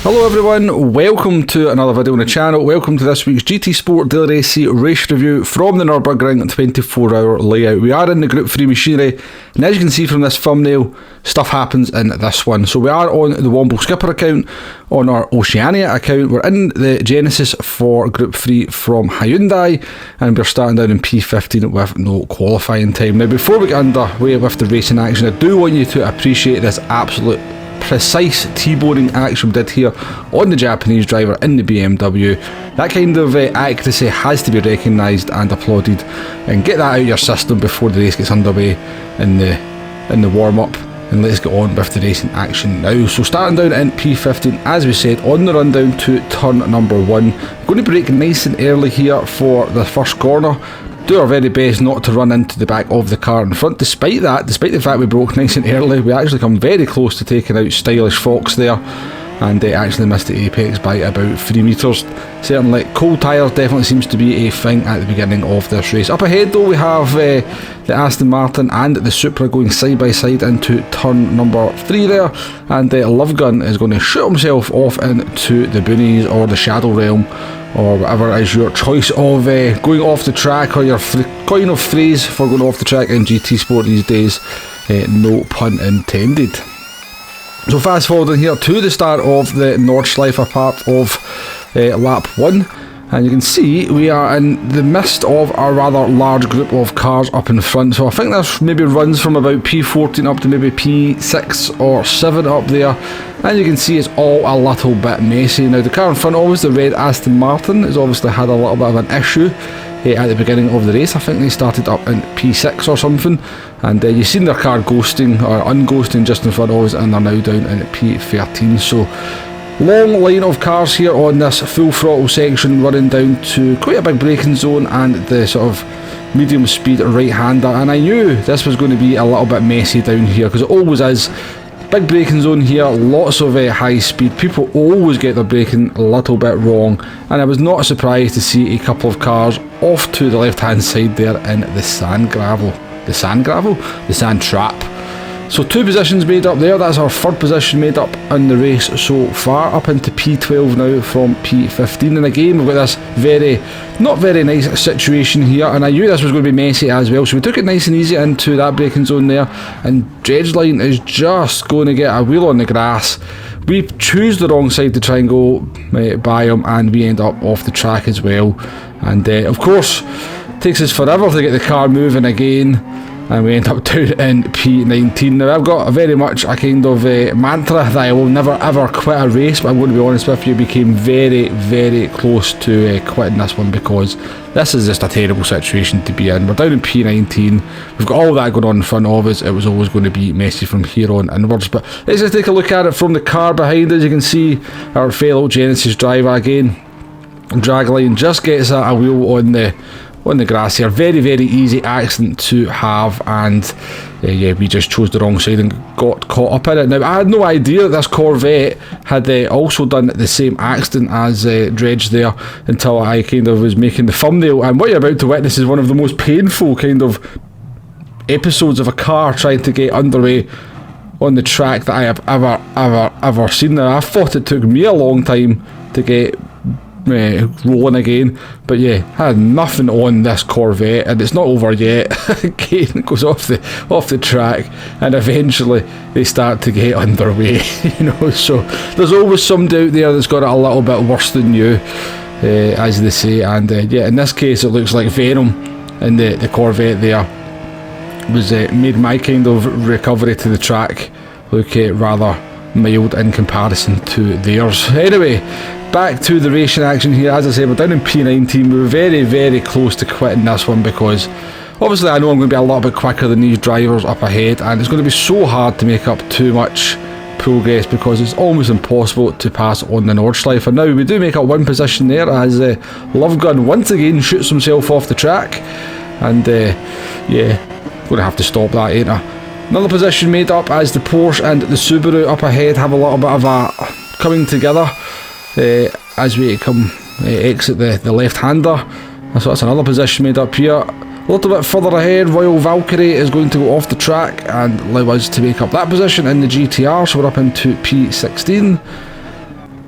Hello everyone, welcome to another video on the channel. Welcome to this week's GT Sport Daily Race Race Review from the Nurburgring 24-hour layout. We are in the Group 3 machinery, and as you can see from this thumbnail, stuff happens in this one. So we are on the Womble Skipper account, on our Oceania account. We're in the Genesis for Group 3 from Hyundai, and we're starting down in P15 with no qualifying time. Now before we get underway with the racing action, I do want you to appreciate this absolute precise T-boning action we did here on the Japanese driver in the BMW. That kind of accuracy has to be recognised and applauded, and get that out of your system before the race gets underway in the warm-up, and let's get on with the racing action now. So starting down in P15, as we said, on the run down to turn number 1. Going to brake nice and early here for the first corner. Do our very best not to run into the back of the car in front. Despite the fact we broke nice and early, we actually come very close to taking out Stylish Fox there, and actually missed the apex by about 3 metres. Certainly, cold tyres definitely seems to be a thing at the beginning of this race. Up ahead though, we have the Aston Martin and the Supra going side by side into turn number 3 there, and Love Gun is going to shoot himself off into the boonies or the Shadow Realm, or whatever is your choice of going off the track, or your coin of phrase for going off the track in GT Sport these days, no pun intended. So fast forwarding here to the start of the Nordschleife part of lap 1, and you can see we are in the midst of a rather large group of cars up in front. So I think this maybe runs from about P14 up to maybe P6 or 7 up there, and you can see it's all a little bit messy. Now the car in front, always the red Aston Martin, has obviously had a little bit of an issue at the beginning of the race. I think they started up in P6 or something, and you've seen their car ghosting or unghosting just in front of us, and they're now down in P13. So long line of cars here on this full throttle section, running down to quite a big braking zone and the sort of medium speed right hander, and I knew this was going to be a little bit messy down here, because it always is. Big braking zone here, lots of high speed. People always get their braking a little bit wrong, and I was not surprised to see a couple of cars off to the left hand side there in the sand trap. So 2 positions made up there. That's our 3rd position made up in the race so far, up into P12 now from P15. And again, we've got this not very nice situation here, and I knew this was going to be messy as well, so we took it nice and easy into that braking zone there, and Dredgeline is just going to get a wheel on the grass. We choose the wrong side to try and go by him, and we end up off the track as well, and of course it takes us forever to get the car moving again, and we end up down in P19. Now I've got very much a kind of mantra that I will never ever quit a race, but I'm going to be honest with you, became very very close to quitting this one, because this is just a terrible situation to be in. We're down in P19, we've got all that going on in front of us. It was always going to be messy from here on inwards, but let's just take a look at it from the car behind us. You can see our fellow Genesis driver again, Dragline, just gets a wheel on the grass here. Very very easy accident to have, and yeah, we just chose the wrong side and got caught up in it. Now I had no idea that this Corvette had also done the same accident as Dredge there, until I kind of was making the thumbnail, and what you're about to witness is one of the most painful kind of episodes of a car trying to get underway on the track that I have ever seen. Now I thought it took me a long time to get rolling again, but yeah, I had nothing on this Corvette, and it's not over yet. Again, it goes off the track, and eventually they start to get underway. You know, so there's always somebody out there that's got it a little bit worse than you, as they say, and yeah, in this case it looks like Venom in the Corvette there was made my kind of recovery to the track look rather mild in comparison to theirs. Anyway, back to the racing action here. As I said, we're down in P19. We were very very close to quitting this one, because obviously I know I'm going to be a little bit quicker than these drivers up ahead, and it's going to be so hard to make up too much progress, because it's almost impossible to pass on the Nordschleife. And now we do make up 1 position there, as Love Gun once again shoots himself off the track, and yeah, going to have to stop that, ain't I? Another position made up as the Porsche and the Subaru up ahead have a little bit of a coming together as we exit the left-hander. So that's another position made up here. A little bit further ahead, Royal Valkyrie is going to go off the track and allow us to make up that position in the GTR, so we're up into P16.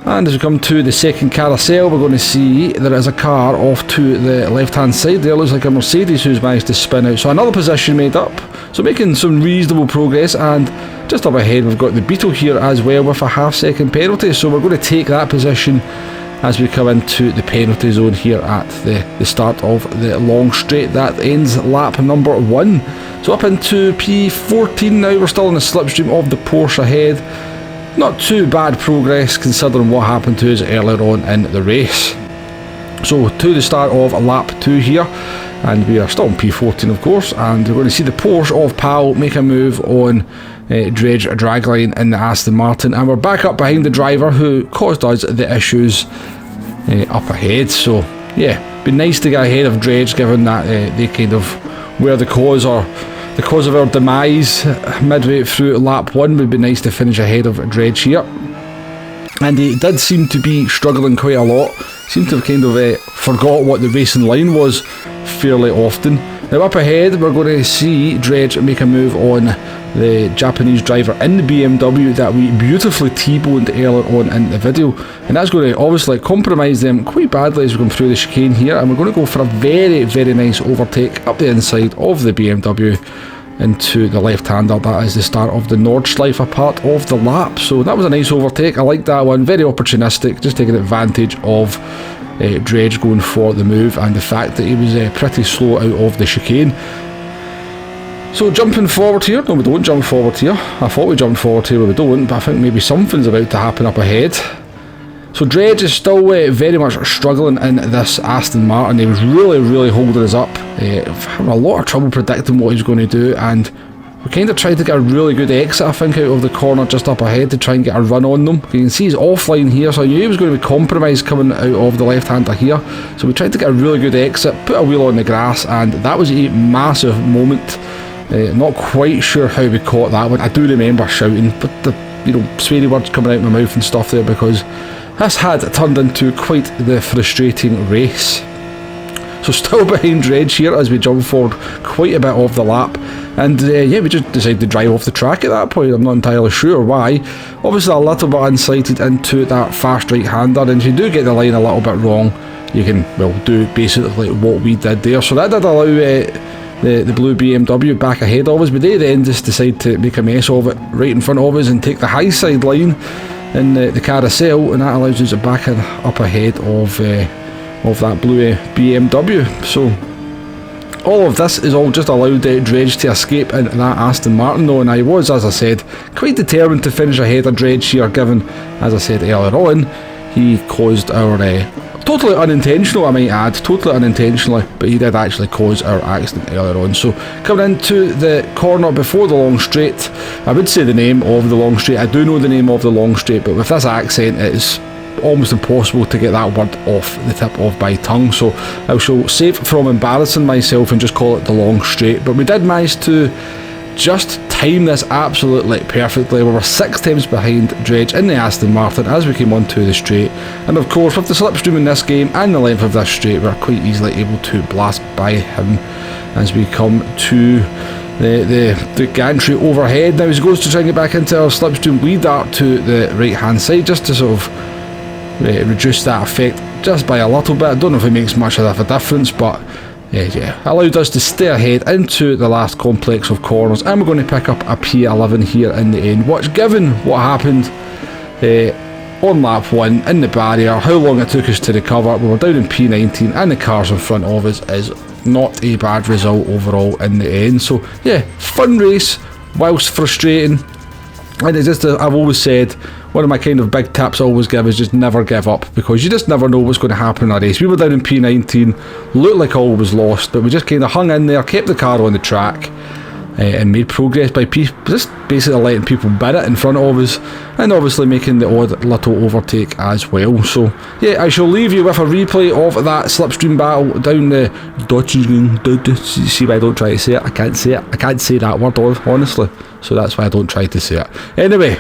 And as we come to the second carousel, we're going to see there is a car off to the left hand side there. Looks like a Mercedes who's managed to spin out. So another position made up. So making some reasonable progress, and just up ahead we've got the Beetle here as well with a half-second penalty. So we're going to take that position as we come into the penalty zone here at the start of the long straight. That ends lap number 1. So up into P14 now. We're still in the slipstream of the Porsche ahead. Not too bad progress considering what happened to us earlier on in the race. So to the start of lap 2 here, and we are still in P14 of course, and we're going to see the Porsche of Powell make a move on Dredge dragline in the Aston Martin, and we're back up behind the driver who caused us the issues up ahead. So yeah, be nice to get ahead of Dredge given that they kind of were the cause of our demise midway through lap 1. Would be nice to finish ahead of Dredge here. And he did seem to be struggling quite a lot. Seemed to have kind of forgot what the racing line was fairly often. Now up ahead we're going to see Dredge make a move on the Japanese driver in the BMW that we beautifully T-boned earlier on in the video, and that's going to obviously compromise them quite badly as we come through the chicane here, and we're going to go for a very, very nice overtake up the inside of the BMW into the left-hander. That is the start of the Nordschleife part of the lap. So that was a nice overtake. I like that one. Very opportunistic, just taking advantage of Dredge going for the move and the fact that he was pretty slow out of the chicane. So jumping forward here, no we don't jump forward here. I thought we jumped forward here, but we don't, but I think maybe something's about to happen up ahead. So Dredge is still very much struggling in this Aston Martin. He was really holding us up. Having a lot of trouble predicting what he's going to do, and we kind of tried to get a really good exit I think out of the corner just up ahead to try and get a run on them. You can see he's offline here, so I knew he was going to be compromised coming out of the left-hander here. So we tried to get a really good exit, put a wheel on the grass, and that was a massive moment. Not quite sure how we caught that one. I do remember shouting, but the sweary words coming out of my mouth and stuff there, because this had turned into quite the frustrating race. So still behind Dredge here as we jump forward quite a bit of the lap, and yeah, we just decided to drive off the track at that point. I'm not entirely sure why. Obviously a little bit unsighted into that fast right-hander, and if you do get the line a little bit wrong, you can, well, do basically what we did there. So that did allow the blue BMW back ahead of us, but they then just decide to make a mess of it right in front of us and take the high side line in the carousel, and that allows us back up ahead of that blue BMW. So all of this is all just allowed Dredge to escape into that Aston Martin though, and I was, as I said, quite determined to finish ahead of Dredge here, given, as I said earlier on, he caused our totally unintentional, I might add, totally unintentionally, but he did actually cause our accident earlier on. So coming into the corner before the long straight, I would say the name of the long straight. I do know the name of the long straight, but with this accent it is almost impossible to get that word off the tip of my tongue, so I shall save from embarrassing myself and just call it the long straight. But we did manage to just time this absolutely perfectly. We were 6 tenths behind Dredge in the Aston Martin as we came onto the straight, and of course with the slipstream in this game and the length of this straight, we're quite easily able to blast by him as we come to the gantry overhead. Now as he goes to try and get back into our slipstream, we dart to the right hand side just to sort of reduce that effect just by a little bit. I don't know if it makes much of a difference, but yeah, allowed us to stay ahead into the last complex of corners, and we're going to pick up a P11 here in the end, which, given what happened on lap 1 in the barrier, how long it took us to recover, we were down in P19 and the cars in front of us, is not a bad result overall in the end. So yeah, fun race whilst frustrating, and it's just, I've always said, one of my kind of big tips I always give is just never give up, because you just never know what's going to happen in a race. We were down in P19, looked like all was lost, but we just kind of hung in there, kept the car on the track, and made progress by just basically letting people bid it in front of us, and obviously making the odd little overtake as well. So yeah, I shall leave you with a replay of that slipstream battle down the Nurburgring. See why I don't try to say it? I can't say it. I can't say that word, honestly, so that's why I don't try to say it. Anyway,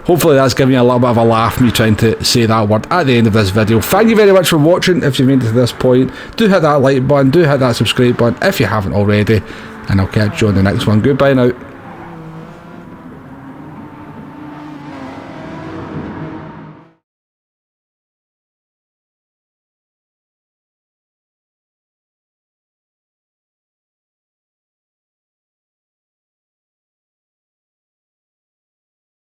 hopefully that's giving you a little bit of a laugh, me trying to say that word at the end of this video. Thank you very much for watching. If you've made it to this point, do hit that like button, do hit that subscribe button if you haven't already, and I'll catch you on the next one. Goodbye now.